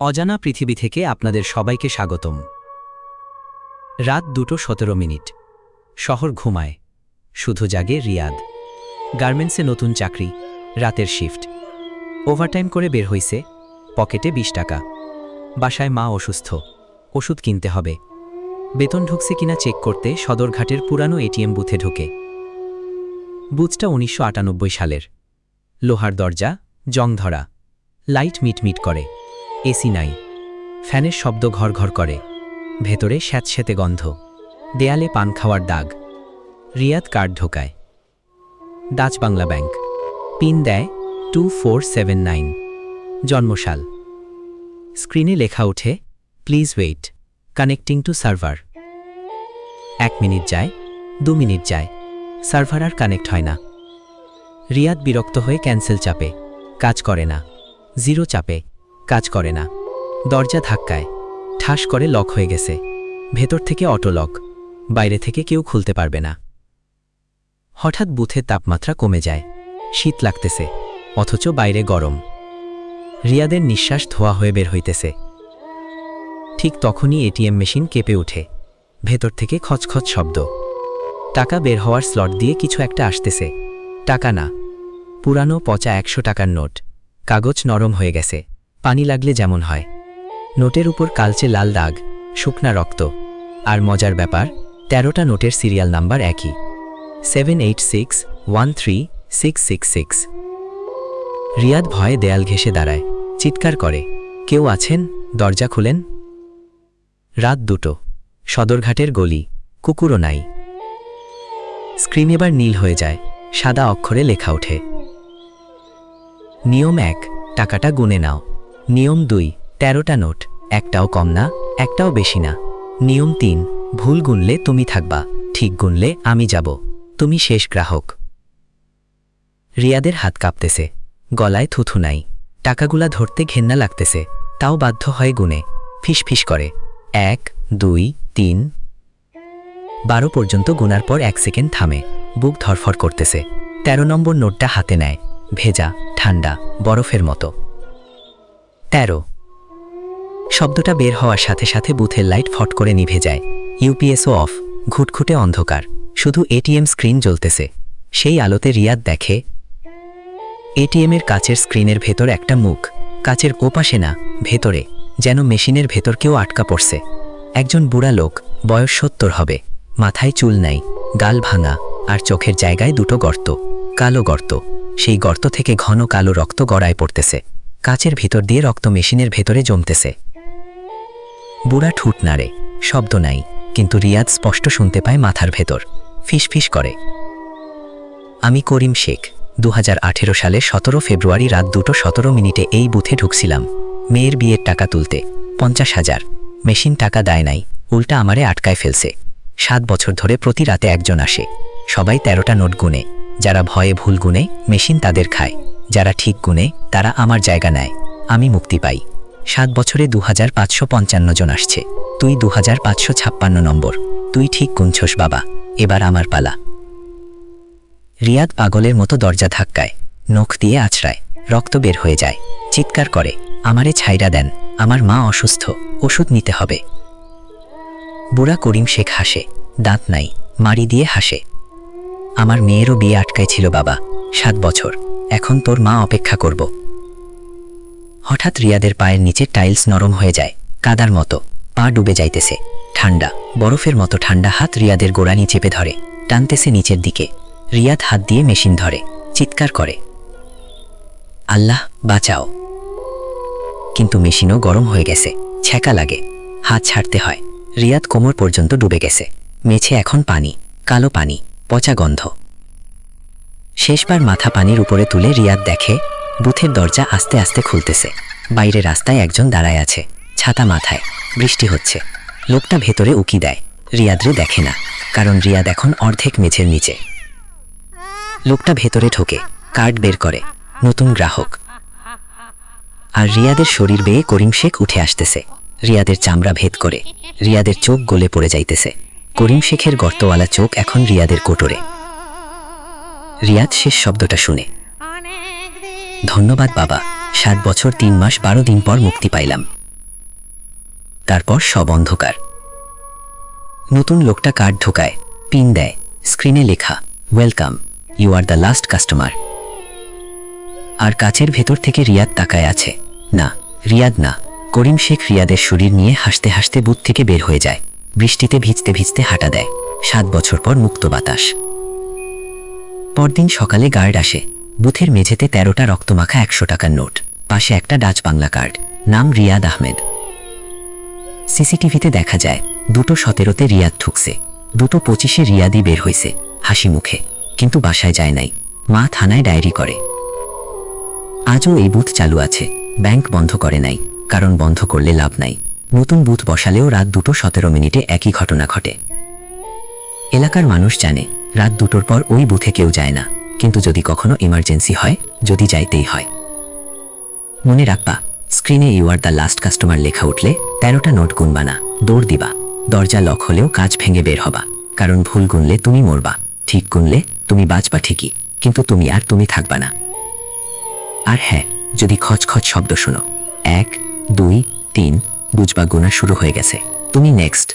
অজানা পৃথিবী থেকে আপনাদের সবাইকে স্বাগতম। রাত 2:17। শহর ঘুমায়, শুধু জাগে রিয়াদ। গার্মেন্টসে নতুন চাকরি, রাতের শিফট। ওভারটাইম করে বের হইছে, পকেটে 20 টাকা। বাসায় মা অসুস্থ, ওষুধ কিনতে হবে। বেতন ঢুকছে কিনা চেক করতে সদরঘাটের পুরানো এটিএম বুথে ঢোকে। বুথটা 1998 সালের। লোহার দরজা, জং ধরা, লাইট মিটমিট করে। এসি নাই, ফ্যানের শব্দ ঘর ঘর করে। ভেতরে স্যাঁতস্যাঁতে গন্ধ, দেয়ালে পান খাওয়ার দাগ। রিয়াদ কার্ড ঢোকায়। ডাচ বাংলা ব্যাংক, পিন দেয় 2479। জন্মসাল। স্ক্রিনে লেখা ওঠে, please wait, connecting to server. 1 minute যায়, 2 মিনিট যায়, সার্ভার আর কানেক্ট হয় না। রিয়াদ বিরক্ত হয়ে ক্যান্সেল চাপে, কাজ করে না। 0 চাপে, কাজ করে না। দরজা ধাক্কায়, ঠাস করে লক হয়ে গেছে। ভেতর থেকে অটো লক, বাইরে থেকে কেউ খুলতে পারবে না। হঠাৎ বুথের তাপমাত্রা কমে যায়, শীত লাগতেছে, অথচ বাইরে গরম। রিয়াদের নিঃশ্বাস ধোয়া হয়ে বের হইতেছে। ঠিক তখনই এটিএম মেশিন কেঁপে ওঠে। ভেতর থেকে খচখচ শব্দ। টাকা বের হওয়ার স্লট দিয়ে কিছু একটা আসতেছে। টাকা না, পুরানো পচা 100 টাকার নোট। কাগজ নরম হয়ে গেছে, পানি লাগলে যেমন হয়। নোটের উপর কালচে লাল দাগ, শুকনা রক্ত। আর মজার ব্যাপার, 13টা নোটের সিরিয়াল নাম্বার একই, 78613666। রিয়াদ ভয়ে দেয়াল ঘেঁষে দাঁড়ায়, চিৎকার করে, কেউ আছেন? দরজা খুলেন। রাত 2, সদরঘাটের গলি, কুকুরও নাই। স্ক্রিন এবার নীল হয়ে যায়, সাদা অক্ষরে লেখা ওঠে, নিয়ম 1, টাকাটা গুনে নাও। নিয়ম 2, 13টা নোট, একটাও কম না, একটাও বেশি না। নিয়ম 3, ভুল গুনলে তুমি থাকবা, ঠিক গুনলে আমি যাব, তুমি শেষ গ্রাহক। রিয়াদের হাত কাঁপতেছে, গলায় থুথু নাই। টাকাগুলা ধরতে ঘেন্না লাগতেছে, তাও বাধ্য হয় গুনে। ফিসফিস করে, 1, 2, 3। 12 পর্যন্ত গুনার পর 1 সেকেন্ড থামে, বুক ধরফর করতেছে। 13 নম্বর নোটটা হাতে নেয়, ভেজা, ঠান্ডা, বরফের মতো। 13। শব্দটা বের হওয়ার সাথে সাথে বুথের লাইট ফট করে নিভে যায়। ইউপিএসও অফ, ঘুটঘুটে অন্ধকার, শুধু এটিএম স্ক্রিন জ্বলতেছে। সেই আলোতে রিয়াদ দেখে, এটিএমের কাচের স্ক্রিনের ভেতর একটা মুখ। কাচের ওপাশে না, ভেতরে, যেন মেশিনের ভেতর কেউ আটকা পড়ছে। একজন বুড়া লোক, বয়স 70 হবে, মাথায় চুল নাই, গাল ভাঙা, আর চোখের জায়গায় 2টো গর্ত, কালো গর্ত। সেই গর্ত থেকে ঘন কালো রক্ত গড়ায় পড়তেছে। কাচের ভিতর দিয়ে রক্ত মেশিনের ভেতরে জমতেছে। বুড়া ঠুট নাড়ে, শব্দ নাই, কিন্তু রিয়াদ স্পষ্ট শুনতে পায় মাথার ভেতর, ফিসফিস করে, আমি করিম শেখ, 2018 সালের 17 ফেব্রুয়ারি রাত 2:17 এই বুথে ঢুকছিলাম মেয়ের বিয়ের টাকা তুলতে, 50,000। মেশিন টাকা দেয় নাই, উল্টা আমারে আটকায় ফেলছে। 7 বছর ধরে প্রতি রাতে একজন আসে, সবাই 13টা নোট গুনে। যারা ভয়ে ভুল গুনে, মেশিন তাদের খায়। যারা ঠিক গুনে, তারা আমার জায়গা নেয়, আমি মুক্তি পাই। 7 বছরে 2555 জন আসছে, তুই 2556 নম্বর। তুই ঠিক গুনছস বাবা, এবার আমার পালা। রিয়াদ পাগলের মতো দরজা ধাক্কায়, নখ দিয়ে আছড়ায়, রক্ত বের হয়ে যায়, চিৎকার করে, আমারে ছাইরা দেন, আমার মা অসুস্থ, ওষুধ নিতে হবে। বুড়া করিম শেখ হাসে, দাঁত নাই, মারি দিয়ে হাসে, আমার মেয়েরও বিয়ে আটকায় ছিল বাবা, 7 বছর, এখন তোর মা অপেক্ষা করব। হঠাৎ রিয়াদের পায়ের নিচে টাইলস নরম হয়ে যায়, কাদার মতো, পা ডুবে যাইতেছে। ঠান্ডা, বরফের মতো ঠান্ডা হাত রিয়াদের গোড়ানি চেপে ধরে, টানতেছে নিচের দিকে। রিয়াদ হাত দিয়ে মেশিন ধরে, চিৎকার করে, আল্লাহ বাঁচাও। কিন্তু মেশিনও গরম হয়ে গেছে, ছ্যাঁকা লাগে, হাত ছাড়তে হয়। রিয়াদ কোমর পর্যন্ত ডুবে গেছে, মেঝে এখন পানি, কালো পানি, পচা গন্ধ। শেষবার মাথা পানির উপরে তুলে রিয়াদ দেখে, বুথের দরজা আস্তে আস্তে খুলতেছে। বাইরে রাস্তায় একজন দাঁড়ায় আছে, ছাতা মাথায়, বৃষ্টি হচ্ছে। লোকটা ভেতরে উকি দেয়, রিয়াদরে দেখে না, কারণ রিয়াদ এখন অর্ধেক মেঝের নিচে। লোকটা ভেতরে ঢোকে, কার্ড বের করে, নতুন গ্রাহক। আর রিয়াদের শরীর বেয়ে করিম শেখ উঠে আসতেছে। রিয়াদের চামড়া ভেদ করে, রিয়াদের চোখ গলে পড়ে যাইতেছে। করিম শেখের গর্তওয়ালা চোখ এখন রিয়াদের কোটরে। রিয়াদ শেষ শব্দটা শুনে, ধন্যবাদ বাবা, 7 বছর 3 মাস 12 দিন পর মুক্তি পাইলাম। তারপর সব অন্ধকার। নতুন লোকটা কার্ড ঢোকায়, পিন দেয়, স্ক্রিনে লেখা welcome, you are the last customer. আর কাচের ভেতর থেকে রিয়াদ তাকায় আছে। না, রিয়াদ না, করিম শেখ রিয়াদের শরীর নিয়ে হাসতে হাসতে বুথ থেকে বের হয়ে যায়। বৃষ্টিতে ভিজতে ভিজতে হাঁটা দেয়। 7 বছর পর মুক্ত বাতাস। পরদিন সকালে গার্ড আসে। বুথের মেঝেতে 13টা রক্তমাখা 100 টাকার নোট, পাশে একটা ডাচ বাংলা কার্ড, নাম রিয়াদ আহমেদ। সিসিটিভিতে দেখা যায় 2:17 রিয়াদ ঢুকছে, 2:25 রিয়াদই বের হইছে, হাসি মুখে, কিন্তু বাসায় যায় নাই। মা থানায় ডায়েরি করে। আজও এই বুথ চালু আছে, ব্যাংক বন্ধ করে নাই, কারণ বন্ধ করলে লাভ নাই। নতুন বুথ বসালেও রাত 2:17 একই ঘটনা ঘটে। এলাকার মানুষ জানে রাত 2টোর পর ওই বুথে কেউ যায় না, কিন্তু যদি কখনো ইমার্জেন্সি হয়, যদি যাইতেই হয়। মনে রাখবা, স্ক্রিনে you are the last customer লেখা উঠলে 13টা নোট গুনবা না, দৌড় দিবা। দরজা লক হলেও কাঁচ ভেঙে বের হবা, কারণ ভুল গুনলে তুমি মরবা, ঠিক গুনলে তুমি বাঁচবা ঠিকই, কিন্তু তুমি থাকবা না। আর হ্যাঁ, যদি খচখচ শব্দ শোনো, 1, 2, 3, বুঝবা গোনা শুরু হয়ে গেছে, তুমি নেক্সট।